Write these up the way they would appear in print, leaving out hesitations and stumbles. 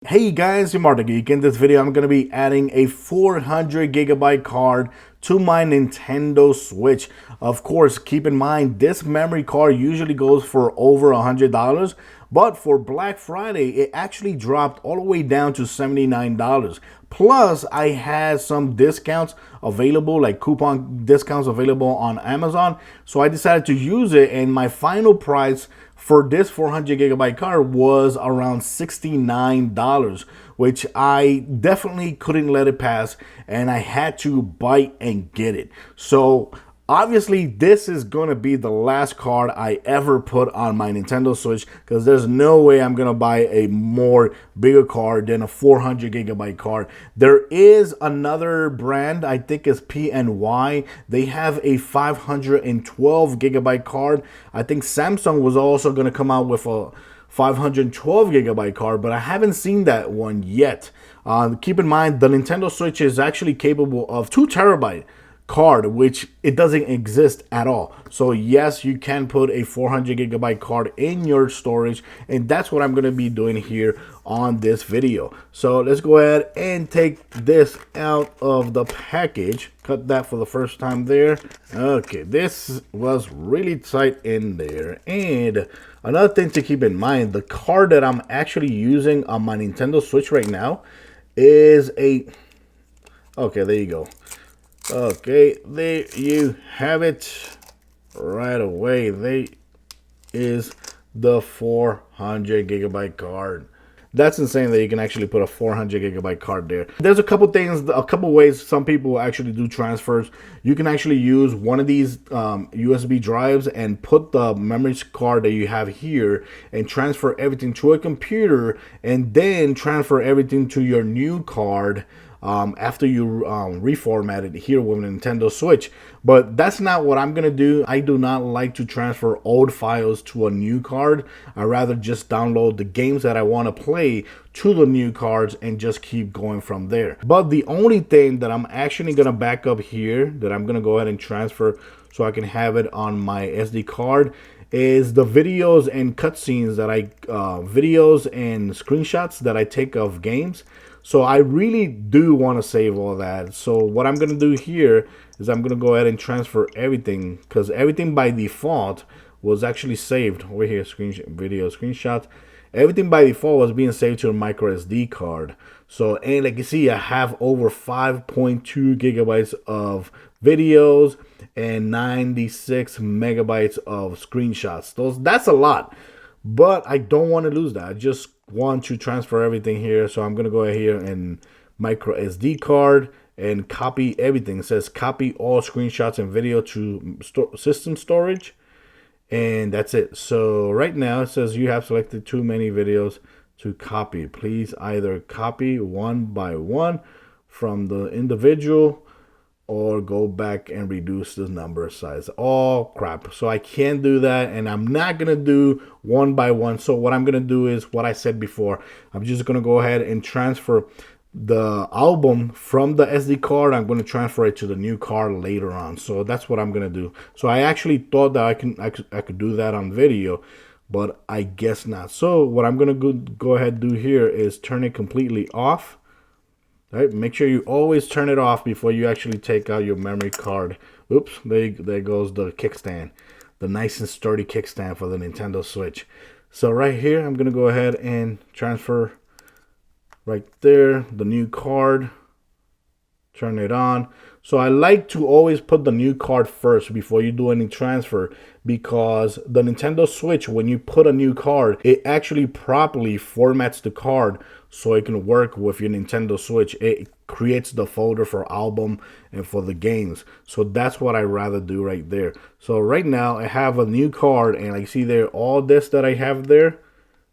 Hey guys, I'm Marta Geek. In this video, I'm going to be adding a 400 gigabyte card to my Nintendo Switch. Of course, keep in mind, this memory card usually goes for over $100, but for Black Friday, it actually dropped all the way down to $79. Plus, I had some discounts available, like coupon discounts available on Amazon. So I decided to use it, and my final price for this 400 gigabyte card was around $69, which I definitely couldn't let it pass, and I had to bite and get it. So obviously, this is going to be the last card I ever put on my Nintendo Switch, because there's no way I'm going to buy a more bigger card than a 400 gigabyte card. There is another brand, I think it's PNY. They have a 512 gigabyte card. I think Samsung was also going to come out with a 512 gigabyte card, but I haven't seen that one yet. Keep in mind, the Nintendo Switch is actually capable of 2 terabyte card, which it doesn't exist at all. So yes, you can put a 400 gigabyte card in your storage, and that's what I'm going to be doing here on this video. So let's go ahead and take this out of the package. Cut that for the first time there. Okay, this was really tight in there. And another thing to keep in mind, the card that I'm actually using on my Nintendo Switch right now is a... Okay, there you go. Okay, there you have it. Right away, there is the 400 gigabyte card. That's insane that you can actually put a 400 gigabyte card there. There's a couple things, a couple ways some people actually do transfers. You can actually use one of these USB drives and put the memory card that you have here and transfer everything to a computer, and then transfer everything to your new card after you reformat it here with Nintendo Switch. But that's not what I'm gonna do. I do not like to transfer old files to a new card. I rather just download the games that I want to play to the new cards and just keep going from there. But the only thing that I'm actually gonna back up here, that I'm gonna go ahead and transfer so I can have it on my SD card, is the videos and cutscenes that videos and screenshots that I take of games. So I really do want to save all that. So what I'm going to do here is I'm going to go ahead and transfer everything, because everything by default was actually saved over here. Video screenshots, everything by default was being saved to a microSD card. So, and like you see, I have over 5.2 gigabytes of videos and 96 megabytes of screenshots. That's a lot, but I don't want to lose that. I just want to transfer everything here. So I'm going to go ahead here and micro SD card and copy everything. It says copy all screenshots and video to system storage, and that's it. So right now it says you have selected too many videos to copy. Please either copy one by one from the individual or go back and reduce the number size. Oh crap. So I can't do that, and I'm not gonna do one by one. So what I'm gonna do is what I said before. I'm just gonna go ahead and transfer the album from the SD card. I'm going to transfer it to the new card later on. So that's what I'm going to do. So I actually thought that I could do that on video, but I guess not. So what I'm going to go ahead and do here is turn it completely off. Right, make sure you always turn it off before you actually take out your memory card. Oops, there goes the kickstand, the nice and sturdy kickstand for the Nintendo Switch. So right here, I'm gonna go ahead and transfer right there the new card. Turn it on. So I like to always put the new card first before you do any transfer, because the Nintendo Switch, when you put a new card, it actually properly formats the card so it can work with your Nintendo Switch. It creates the folder for album and for the games. So that's what I rather do right there. So right now I have a new card, and I see there all this that I have there,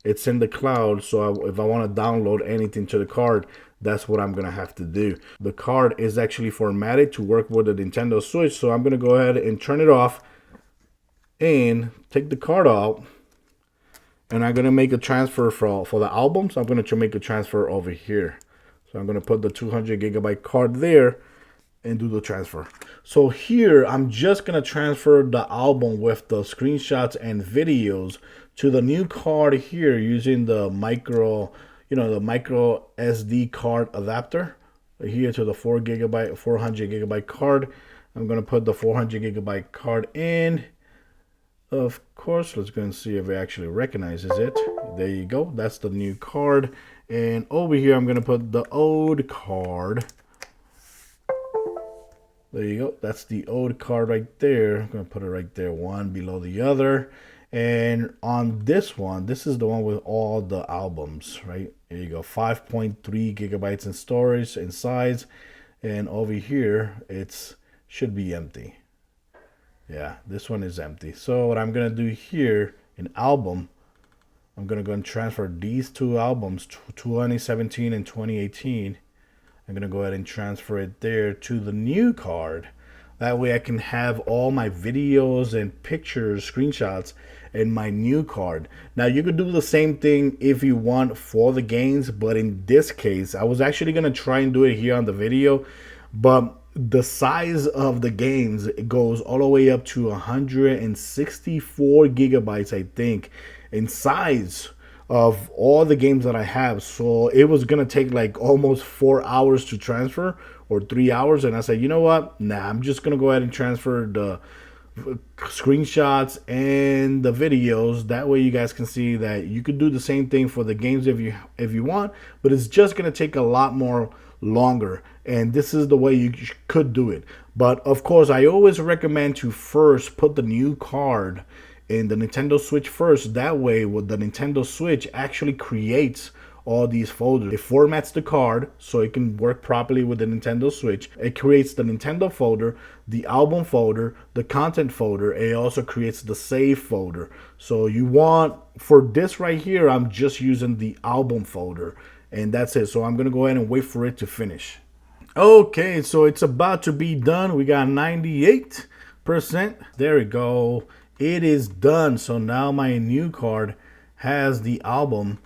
it's in the cloud. So if I want to download anything to the card, that's what I'm going to have to do. The card is actually formatted to work with the Nintendo Switch. So I'm going to go ahead and turn it off and take the card out. And I'm going to make a transfer for the album. So I'm going to make a transfer over here. So I'm going to put the 200 gigabyte card there and do the transfer. So here, I'm just going to transfer the album with the screenshots and videos to the new card here using the micro the micro SD card adapter here to the 400 gigabyte card. I'm going to put the 400 gigabyte card in. Of course, let's go and see if it actually recognizes it. There you go. That's the new card. And over here, I'm going to put the old card. There you go. That's the old card right there. I'm going to put it right there, one below the other. And on this one, this is the one with all the albums, right? There you go. 5.3 gigabytes in storage and size. And over here, it should be empty. Yeah, this one is empty. So what I'm going to do here in album, I'm going to go and transfer these two albums, 2017 and 2018. I'm going to go ahead and transfer it there to the new card. That way I can have all my videos and pictures, screenshots in my new card. Now you could do the same thing if you want for the games, but in this case, I was actually going to try and do it here on the video, but the size of the games, it goes all the way up to 164 gigabytes, I think, in size of all the games that I have. So it was gonna take like almost 4 hours to transfer, or 3 hours, and I said, you know what, nah, I'm just gonna go ahead and transfer the screenshots and the videos. That way you guys can see that you could do the same thing for the games if you want, but it's just gonna take a lot more longer, and this is the way you could do it. But of course, I always recommend to first put the new card in the Nintendo Switch first. That way, with the Nintendo Switch actually creates all these folders. It formats the card so it can work properly with the Nintendo Switch. It creates the Nintendo folder, the album folder, the content folder. It also creates the save folder. So you want, for this right here, I'm just using the album folder, and that's it. So I'm gonna go ahead and wait for it to finish. Okay, so it's about to be done. We got 98%. There we go. It is done. So now my new card has the album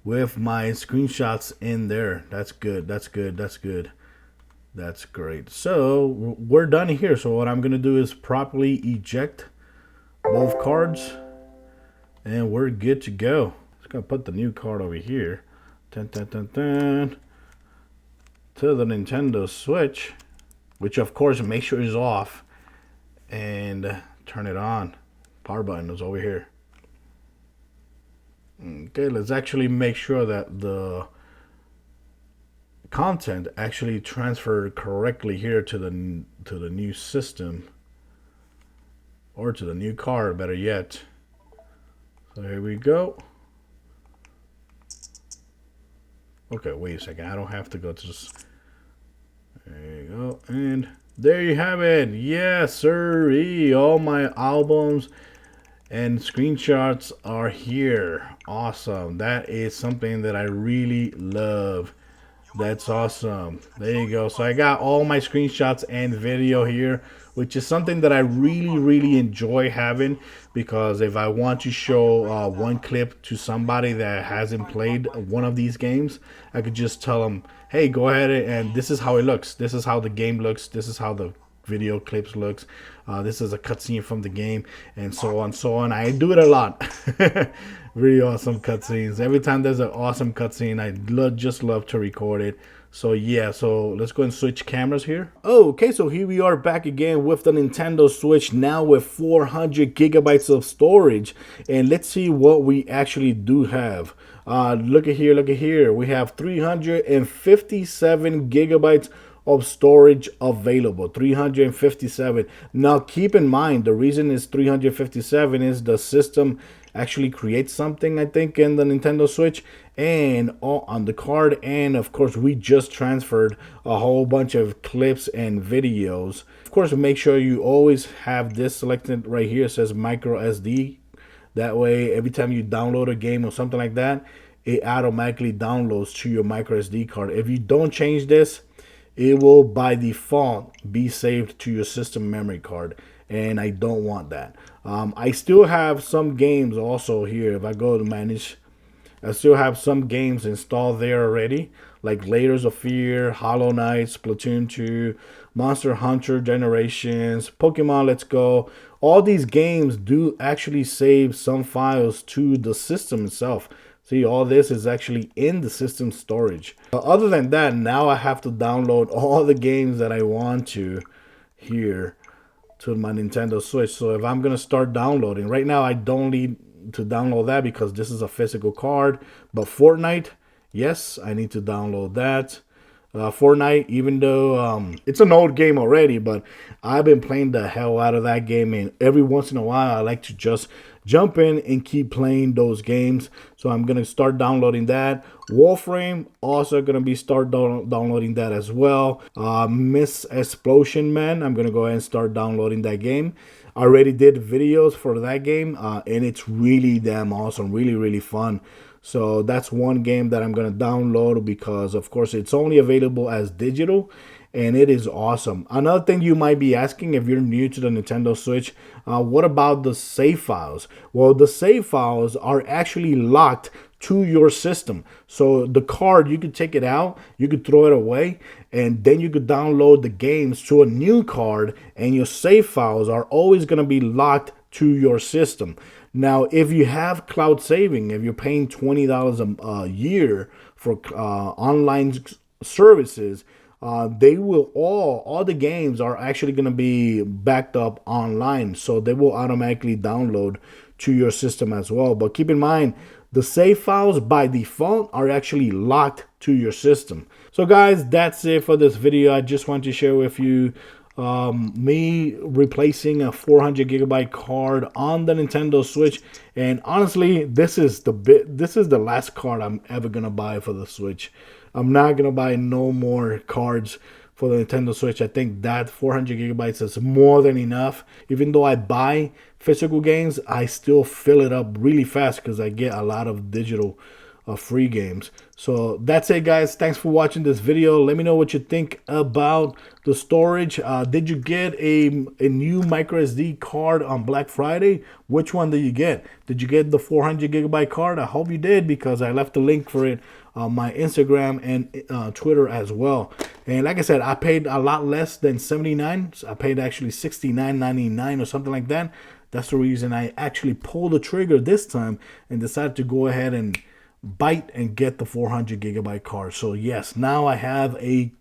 with my screenshots in there. That's good. That's good. That's good. That's great. So we're done here. So what I'm going to do is properly eject both cards, and we're good to go. Just going to put the new card over here. Dun, dun, dun, dun, to the Nintendo Switch, which of course make sure is off, and turn it on. Power button is over here. Okay, let's actually make sure that the content actually transferred correctly here to the new system, or to the new card, better yet. So here we go. Okay, wait a second. I don't have to go to this. There you go, and there you have it. Yes, sir. All my albums and screenshots are here. Awesome. That is something that I really love. That's awesome. There you go. So I got all my screenshots and video here, which is something that I really enjoy having, because if I want to show one clip to somebody that hasn't played one of these games, I could just tell them, hey, go ahead and this is how it looks. This is how the game looks. This is how the video clips looks. This is a cutscene from the game, and so on, so on. I do it a lot. Really awesome cutscenes. Every time there's an awesome cutscene, I just love to record it. So yeah, so let's go and switch cameras here. Okay, so here we are back again with the Nintendo Switch, now with 400 gigabytes of storage, and let's see what we actually do have. Look at here, look at here. We have 357 gigabytes of storage available. 357. Now keep in mind, the reason is 357 is the system actually creates something, I think, in the Nintendo Switch and on the card, and of course we just transferred a whole bunch of clips and videos. Of course, make sure you always have this selected right here. It says microSD. That way every time you download a game or something like that, it automatically downloads to your microSD card. If you don't change this, it will by default be saved to your system memory card, and I don't want that. I still have some games also here. If I go to manage, I still have some games installed there already, like Layers of Fear, Hollow Knight, Splatoon 2, Monster Hunter Generations, Pokemon Let's Go. All these games do actually save some files to the system itself. See, all this is actually in the system storage. Other than that, now I have to download all the games that I want to here to my Nintendo Switch. So if I'm gonna start downloading, right now I don't need to download that because this is a physical card. But Fortnite, yes, I need to download that. Fortnite, even though it's an old game already, but I've been playing the hell out of that game, and every once in a while I like to just jump in and keep playing those games. So I'm gonna start downloading that. Warframe, also gonna be downloading that as well. Miss Explosion Man, I'm gonna go ahead and start downloading that game. I already did videos for that game, and it's really damn awesome, really fun. So that's one game that I'm going to download because, of course, it's only available as digital, and it is awesome. Another thing you might be asking if you're new to the Nintendo Switch, what about the save files? Well, the save files are actually locked to your system. So the card, you could take it out, you could throw it away, and then you could download the games to a new card, and your save files are always going to be locked to your system. Now, if you have cloud saving, if you're paying $20 a year for online services, they will all the games are actually going to be backed up online, so they will automatically download to your system as well. But keep in mind, the save files by default are actually locked to your system. So guys, that's it for this video. I just want to share with you me replacing a 400 gigabyte card on the Nintendo Switch. And honestly, this is the last card I'm ever gonna buy for the Switch. I'm not gonna buy no more cards for the Nintendo Switch. I think that 400 gigabytes is more than enough. Even though I buy physical games, I still fill it up really fast because I get a lot of digital free games. So that's it, guys. Thanks for watching this video. Let me know what you think about the storage. Did you get a new microSD card on Black Friday? Which one did you get? Did you get the 400 gigabyte card? I hope you did, because I left the link for it on my Instagram and Twitter as well. And like I said, I paid a lot less than 79. I paid actually $69.99 or something like that. That's the reason I actually pulled the trigger this time and decided to go ahead and bite and get the 400 gigabyte card. So yes, now I have a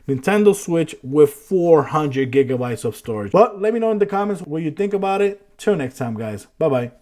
Nintendo Switch with 400 gigabytes of storage. But let me know in the comments what you think about it. Till next time, guys. Bye bye.